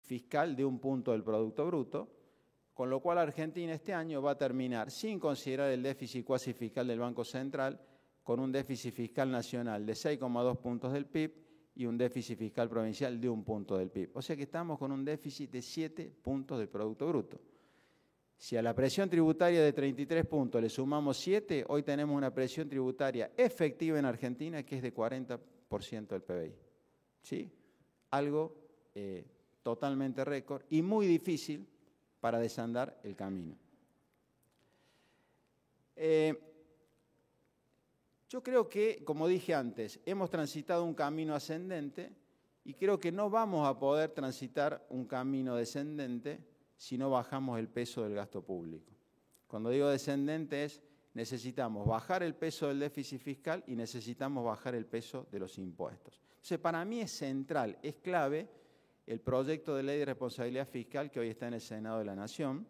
fiscal de 1 punto del Producto Bruto, con lo cual Argentina este año va a terminar, sin considerar el déficit cuasi fiscal del Banco Central, con un déficit fiscal nacional de 6,2 puntos del PIB y un déficit fiscal provincial de 1 punto del PIB. O sea que estamos con un déficit de 7 puntos del Producto Bruto. Si a la presión tributaria de 33 puntos le sumamos 7, hoy tenemos una presión tributaria efectiva en Argentina que es de 40% del PBI. ¿Sí? Algo totalmente récord y muy difícil para desandar el camino. Yo creo que, como dije antes, hemos transitado un camino ascendente y creo que no vamos a poder transitar un camino descendente si no bajamos el peso del gasto público. Cuando digo descendente necesitamos bajar el peso del déficit fiscal y necesitamos bajar el peso de los impuestos. Entonces, para mí es central, es clave el proyecto de ley de responsabilidad fiscal que hoy está en el Senado de la Nación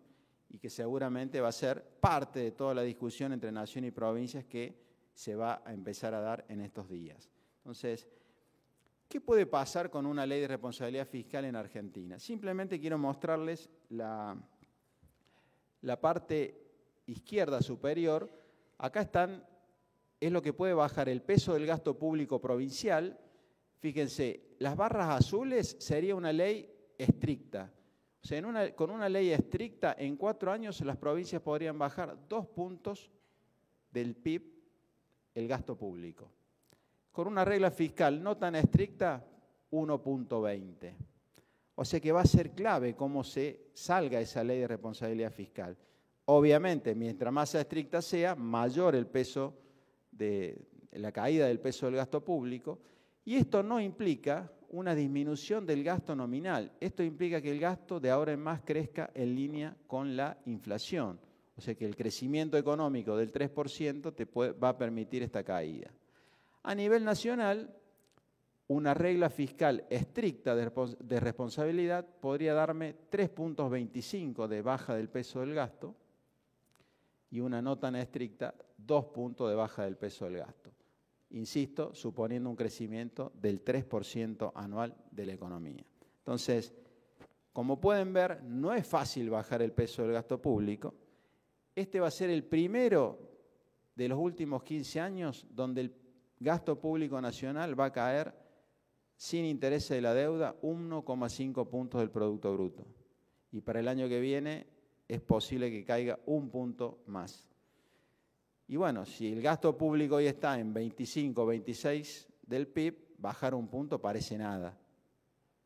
y que seguramente va a ser parte de toda la discusión entre nación y provincias que se va a empezar a dar en estos días. Entonces, ¿qué puede pasar con una ley de responsabilidad fiscal en Argentina? Simplemente quiero mostrarles la parte izquierda superior. Acá es lo que puede bajar el peso del gasto público provincial. Fíjense, las barras azules sería una ley estricta. O sea, con una ley estricta, en 4 años las provincias podrían bajar 2 puntos del PIB el gasto público. Con una regla fiscal no tan estricta, 1,20. O sea que va a ser clave cómo se salga esa ley de responsabilidad fiscal. Obviamente, mientras más estricta sea, mayor el peso de la caída del peso del gasto público. Y esto no implica una disminución del gasto nominal. Esto implica que el gasto de ahora en más crezca en línea con la inflación. O sea que el crecimiento económico del 3% va a permitir esta caída. A nivel nacional, una regla fiscal estricta de responsabilidad podría darme 3,25 puntos de baja del peso del gasto y una no tan estricta, 2 puntos de baja del peso del gasto. Insisto, suponiendo un crecimiento del 3% anual de la economía. Entonces, como pueden ver, no es fácil bajar el peso del gasto público. Este va a ser el primero de los últimos 15 años donde el gasto público nacional va a caer sin interés de la deuda 1,5 puntos del Producto Bruto. Y para el año que viene es posible que caiga 1 punto más. Y bueno, si el gasto público hoy está en 25, 26 del PIB, bajar 1 punto parece nada.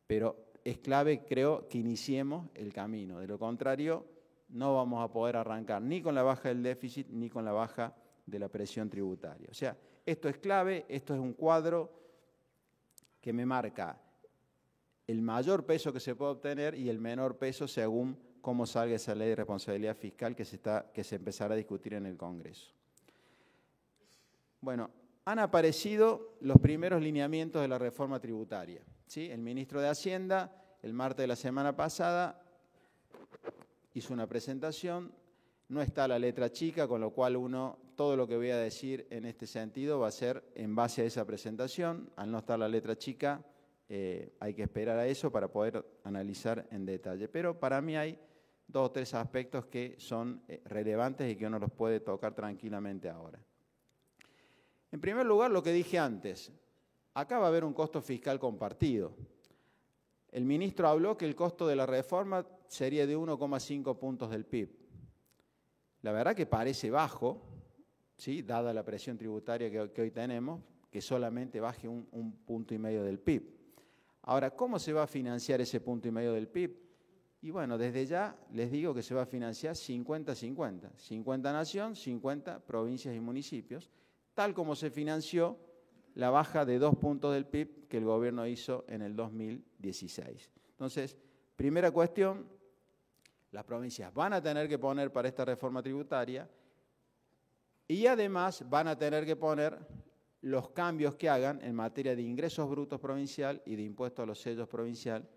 Pero es clave, creo, que iniciemos el camino. De lo contrario, no vamos a poder arrancar ni con la baja del déficit ni con la baja de la presión tributaria. O sea, esto es clave, esto es un cuadro que me marca el mayor peso que se puede obtener y el menor peso según cómo salga esa ley de responsabilidad fiscal que se empezará a discutir en el Congreso. Bueno, han aparecido los primeros lineamientos de la reforma tributaria. ¿Sí? El ministro de Hacienda, el martes de la semana pasada, hizo una presentación, no está la letra chica, con lo cual todo lo que voy a decir en este sentido va a ser en base a esa presentación. Al no estar la letra chica, hay que esperar a eso para poder analizar en detalle. Pero para mí hay 2 o 3 aspectos que son relevantes y que uno los puede tocar tranquilamente ahora. En primer lugar, lo que dije antes, acá va a haber un costo fiscal compartido. El ministro habló que el costo de la reforma sería de 1,5 puntos del PIB. La verdad que parece bajo, ¿sí? Dada la presión tributaria que hoy tenemos, que solamente baje 1,5 puntos del PIB. Ahora, ¿cómo se va a financiar ese 1,5 puntos del PIB? Y bueno, desde ya les digo que se va a financiar 50-50. 50 nación, 50 provincias y municipios, tal como se financió la baja de 2 puntos del PIB que el gobierno hizo en el 2016. Entonces, primera cuestión, las provincias van a tener que poner para esta reforma tributaria y además van a tener que poner los cambios que hagan en materia de ingresos brutos provincial y de impuestos a los sellos provincial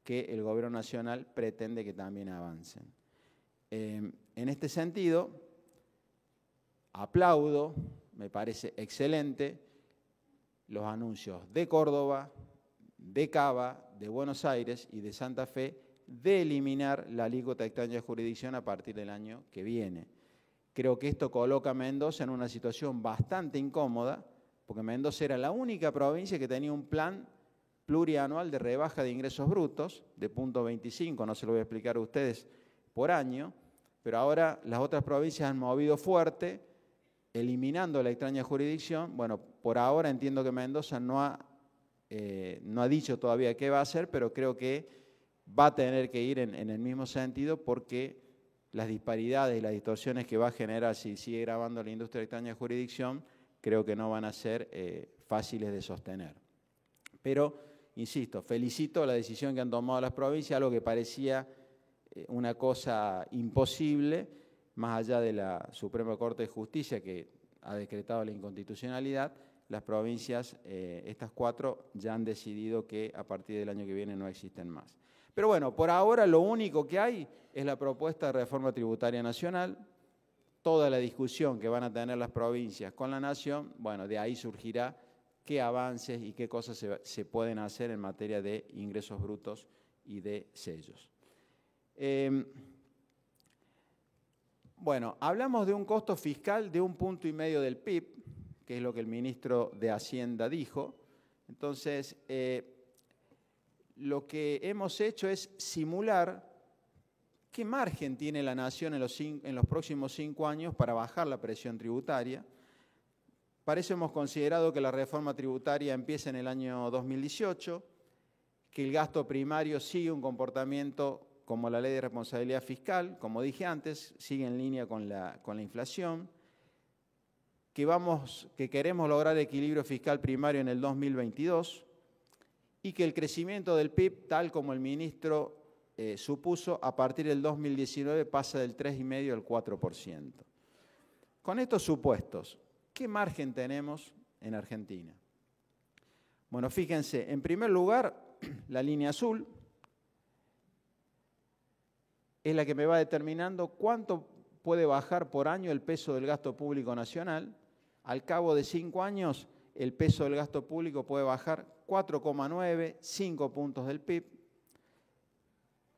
que el gobierno nacional pretende que también avancen. En este sentido, aplaudo, me parece excelente, los anuncios de Córdoba, de Cava, de Buenos Aires y de Santa Fe de eliminar la alícuota extraña de jurisdicción a partir del año que viene. Creo que esto coloca a Mendoza en una situación bastante incómoda, porque Mendoza era la única provincia que tenía un plan plurianual de rebaja de ingresos brutos, de 0,25, no se lo voy a explicar a ustedes, por año, pero ahora las otras provincias han movido fuerte, eliminando la extraña jurisdicción. Bueno, por ahora entiendo que Mendoza no ha dicho todavía qué va a hacer, pero creo que va a tener que ir en el mismo sentido, porque las disparidades y las distorsiones que va a generar si sigue gravando la industria de extraña jurisdicción, creo que no van a ser fáciles de sostener. Pero, insisto, felicito la decisión que han tomado las provincias, algo que parecía una cosa imposible, más allá de la Suprema Corte de Justicia, que ha decretado la inconstitucionalidad. Las provincias, estas 4, ya han decidido que a partir del año que viene no existen más. Pero bueno, por ahora lo único que hay es la propuesta de reforma tributaria nacional. Toda la discusión que van a tener las provincias con la nación, bueno, de ahí surgirá qué avances y qué cosas se pueden hacer en materia de ingresos brutos y de sellos. Bueno, hablamos de un costo fiscal de 1,5 puntos del PIB, que es lo que el ministro de Hacienda dijo. Entonces, lo que hemos hecho es simular qué margen tiene la nación en los próximos 5 años para bajar la presión tributaria. Para eso hemos considerado que la reforma tributaria empieza en el año 2018, que el gasto primario sigue un comportamiento como la ley de responsabilidad fiscal, como dije antes, sigue en línea con la inflación, que queremos lograr equilibrio fiscal primario en el 2022 y que el crecimiento del PIB, tal como el ministro supuso, a partir del 2019 pasa del 3,5% al 4%. Con estos supuestos, ¿qué margen tenemos en Argentina? Bueno, fíjense, en primer lugar, la línea azul es la que me va determinando cuánto puede bajar por año el peso del gasto público nacional. Al cabo de 5 años, el peso del gasto público puede bajar 4,9, 5 puntos del PIB.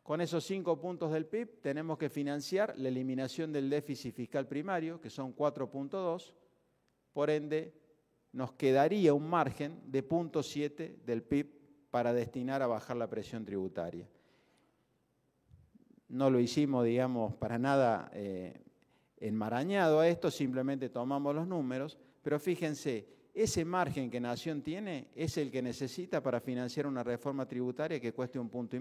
Con esos 5 puntos del PIB tenemos que financiar la eliminación del déficit fiscal primario, que son 4,2. Por ende, nos quedaría un margen de 0,7 del PIB para destinar a bajar la presión tributaria. No lo hicimos, digamos, para nada enmarañado a esto, simplemente tomamos los números, pero fíjense, ese margen que Nación tiene es el que necesita para financiar una reforma tributaria que cueste 1,5 puntos.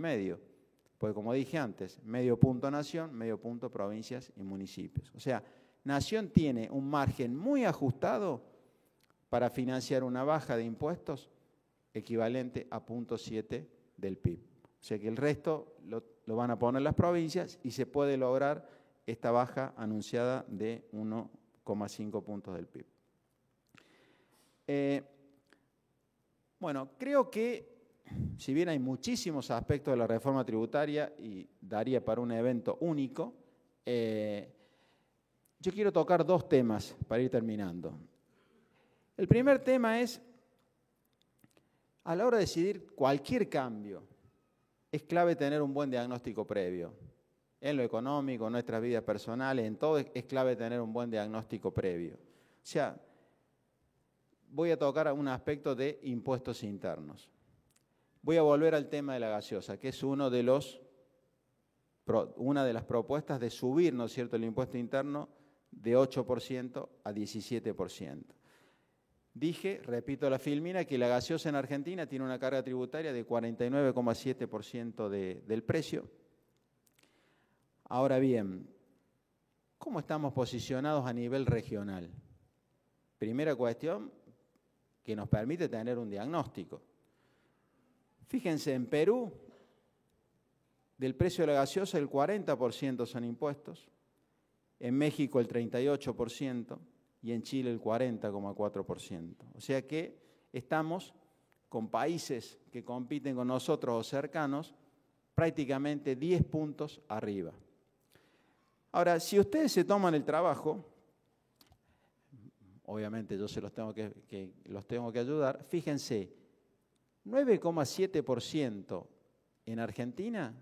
Porque como dije antes, medio punto Nación, medio punto provincias y municipios. O sea, Nación tiene un margen muy ajustado para financiar una baja de impuestos equivalente a 0,7 del PIB. O sea que el resto lo van a poner las provincias y se puede lograr esta baja anunciada de 1,5 puntos del PIB. Bueno, creo que si bien hay muchísimos aspectos de la reforma tributaria y daría para un evento único, yo quiero tocar 2 temas para ir terminando. El primer tema es, a la hora de decidir cualquier cambio, es clave tener un buen diagnóstico previo. En lo económico, en nuestras vidas personales, en todo es clave tener un buen diagnóstico previo. O sea, voy a tocar un aspecto de impuestos internos. Voy a volver al tema de la gaseosa, que es una de las propuestas de subir, ¿no es cierto?, el impuesto interno de 8% a 17%. Dije, repito la filmina, que la gaseosa en Argentina tiene una carga tributaria de 49,7% del precio. Ahora bien, ¿cómo estamos posicionados a nivel regional? Primera cuestión que nos permite tener un diagnóstico. Fíjense, en Perú, del precio de la gaseosa el 40% son impuestos, en México el 38% y en Chile el 40,4%. O sea que estamos con países que compiten con nosotros o cercanos prácticamente 10 puntos arriba. Ahora, si ustedes se toman el trabajo, obviamente yo se los tengo que ayudar, fíjense, 9,7% en Argentina